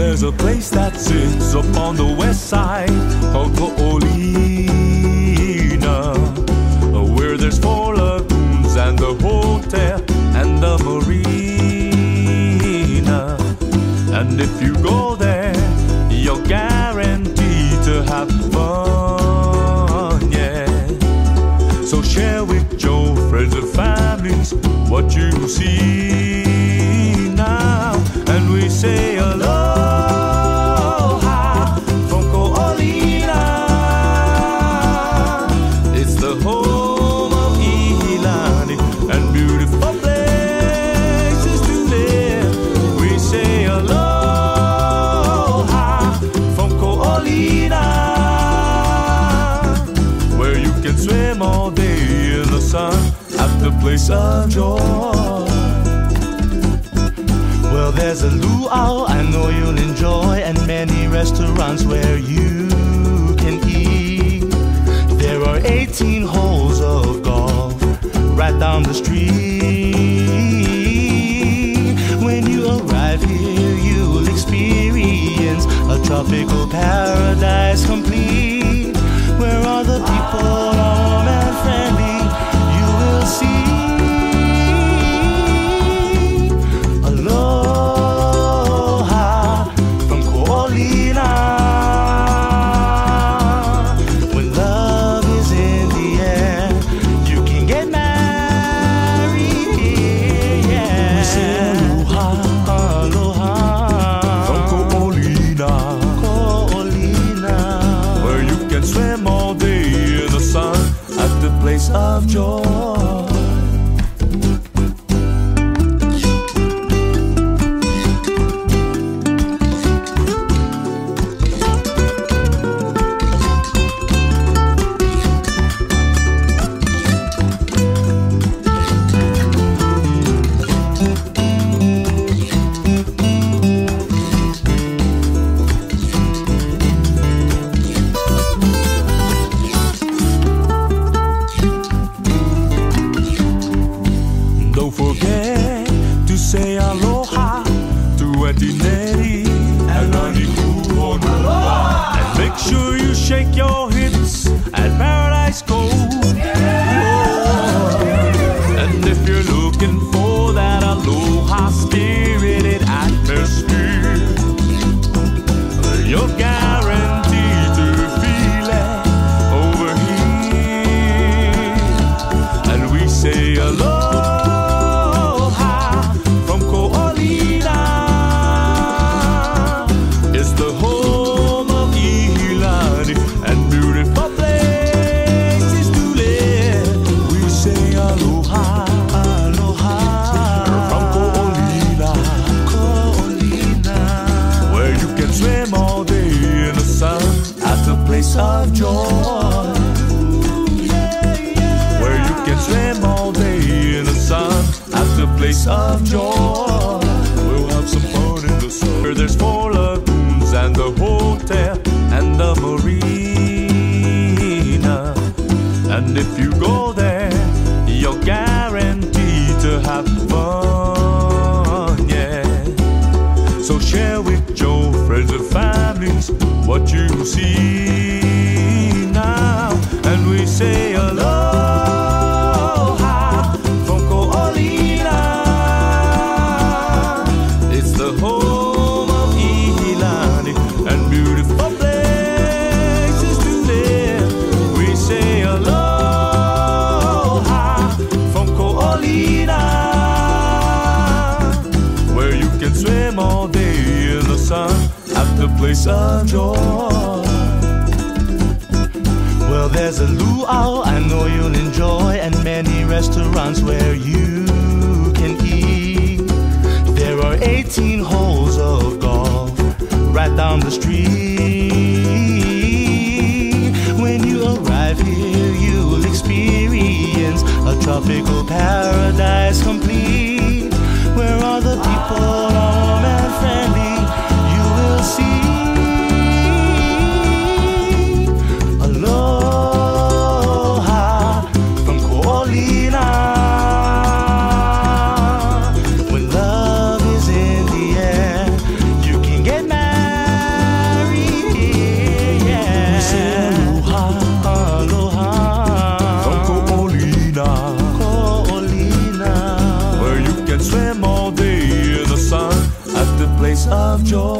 There's a place that sits up on the west side called Ko'olina, where there's 4 lagoons and the hotel and the marina. And if you go there, you're guaranteed to have fun, yeah. So share with your friends and families what you see now. And we say aloha from Ko'olina. It's the home of Iilani and beautiful places to live. We say aloha from Ko'olina, where you can swim all day in the sun at the place of joy. Well, there's a luau I know you'll enjoy, and many restaurants where you can eat. There are 18 holes of golf right down the street. When you arrive here, you'll experience a tropical paradise complete, where all the people are warm and friendly. You will see of joy. Say aloha to Auntie Nettie and Auntie Kuhonua, and make sure you shake your hips at Paradise Cove. And if you're looking for that aloha spirited atmosphere, you're guaranteed to feel it over here. And we say aloha of joy, where you can swim all day in the sun at the place of joy. We'll have some fun in the sun, where there's 4 lagoons and the hotel and the marina. And if you go there, you're guaranteed to have fun, yeah. So share with your friends and families what you see now. And we say aloha from Ko'olina. It's the home of Iilani and beautiful places to live. We say aloha from Ko'olina, where you can swim all day in the sun at the place of joy. Well, there's a luau I know you'll enjoy, and many restaurants where you can eat. There are 18 holes of golf right down the street. When you arrive here, you'll experience a tropical paradise complete, where all the people are warm and friendly. You will see when love is in the air, you can get mad. of joy.